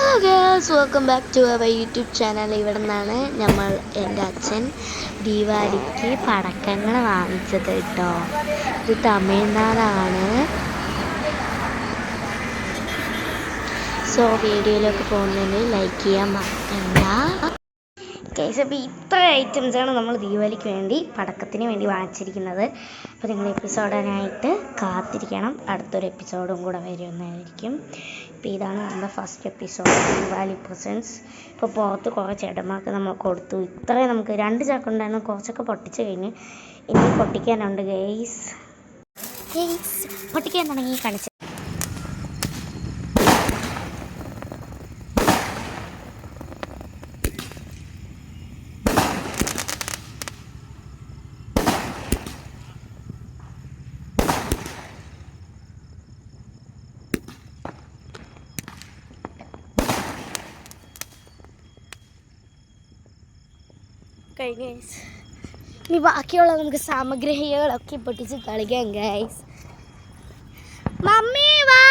Welcome back to our YouTube channel. ഇവിടെ നിന്നാണ് നമ്മൾ എൻ്റെ അച്ഛൻ ദീപാവലിക്ക് പടക്കങ്ങൾ വാങ്ങിച്ചത് കേട്ടോ. ഇത് തമിഴ്നാടാണ്. സോ വീഡിയോയിലൊക്കെ പോകുന്നതിന് ലൈക്ക് ചെയ്യാൻ മറക്കണ്ട. അപ്പോൾ ഇത്ര ഐറ്റംസാണ് നമ്മൾ ദീപാവലിക്ക് വേണ്ടി പടക്കത്തിന് വേണ്ടി വാങ്ങിച്ചിരിക്കുന്നത്. അപ്പോൾ നിങ്ങൾ എപ്പിസോഡിനായിട്ട് കാത്തിരിക്കണം. അടുത്തൊരു എപ്പിസോഡും കൂടെ വരുന്നതായിരിക്കും. അപ്പോൾ ഇതാണ് നമ്മുടെ ഫസ്റ്റ് എപ്പിസോഡ്, ദീപാവലി പ്രസൻസ്. ഇപ്പോൾ പുറത്ത് കുറേ ചേട്ടന്മാർക്ക് നമ്മൾ കൊടുത്തു. ഇത്രയും നമുക്ക് 2 ചാക്കുണ്ടായിരുന്നു, കുറച്ചൊക്കെ പൊട്ടിച്ച് കഴിഞ്ഞ് ഇനി പൊട്ടിക്കാനുണ്ട് ഗെയ്സ്. പൊട്ടിക്കാൻ തുടങ്ങി കാണിച്ചു. ഇനി ബാക്കിയുള്ള നമുക്ക് സാമഗ്രികളൊക്കെ പൊട്ടിച്ച് കളിക്കാം ഗൈസ്. മമ്മി വാ.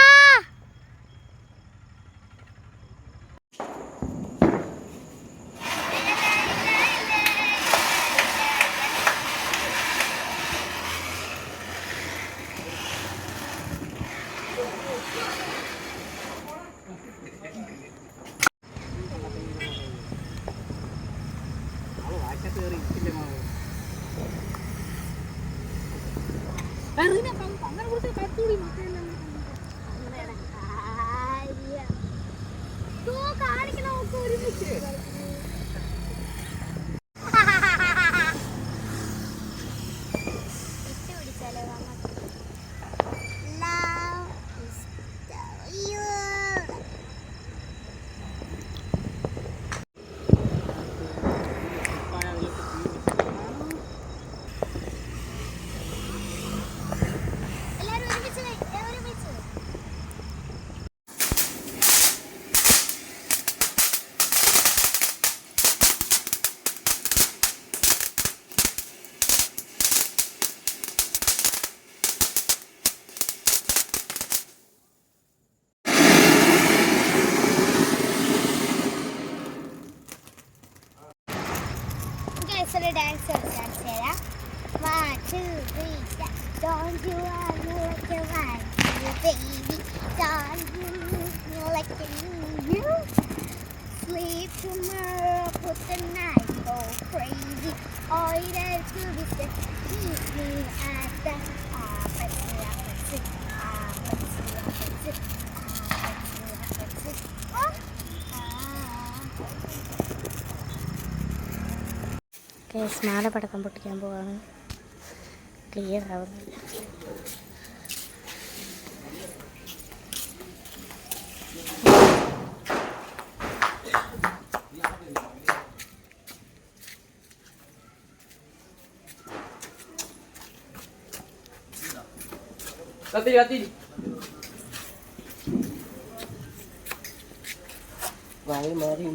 Dance ചെയ്യാം. 1 2 3 step. Don't you want me like you want me, baby? Don't you need me like you need you? Sleep tomorrow, put the night go crazy. All you dare to be said, keep me at the opposite. നാളെ പടക്കം പൊട്ടിക്കാൻ പോവാണ്. Clear ആവുന്നില്ല. വായ മാറി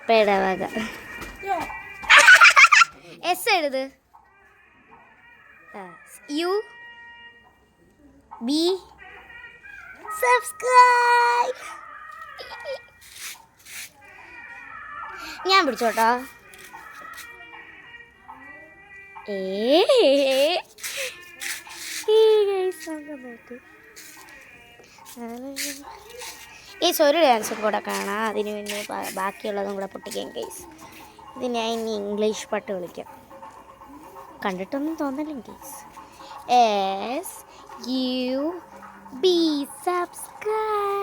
പേടവക S എഴുത്. U B subscribe. ഞാൻ പിടിച്ചോട്ടോ. ഒരു ഡാൻസും കൂടെ കാണാം. അതിന് പിന്നെ ബാക്കിയുള്ളതും കൂടെ പൊട്ടിക്കാം ഗൈസ്. ഇത് ഞാൻ ഇനി ഇംഗ്ലീഷ് പാട്ട് വിളിക്കാം. കണ്ടിട്ടൊന്നും തോന്നല്ലേ guys. SUB subscribe.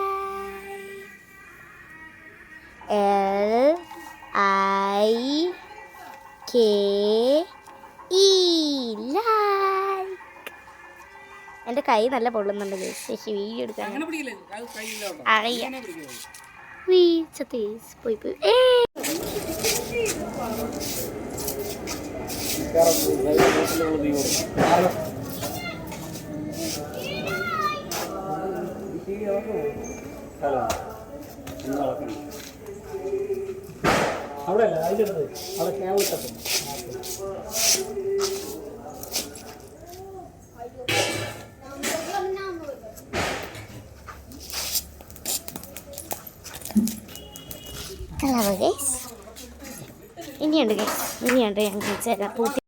LIKE like. എൻ്റെ കൈ നല്ല പൊള്ളുന്നുണ്ട് ഗൈസ്. വീഡിയോ എടുക്കാൻ അറിയാം. പോയി അവിടെ അല്ല അതിൻ്റെ അടുത്ത് അവിടെ കേവലത്തപ്പം ഹലോ ഗൈസ്, ഇനിയുണ്ട് ഗൈസ്, ഇനിയുണ്ട്. ഞാൻ കഴിച്ചു തരാം.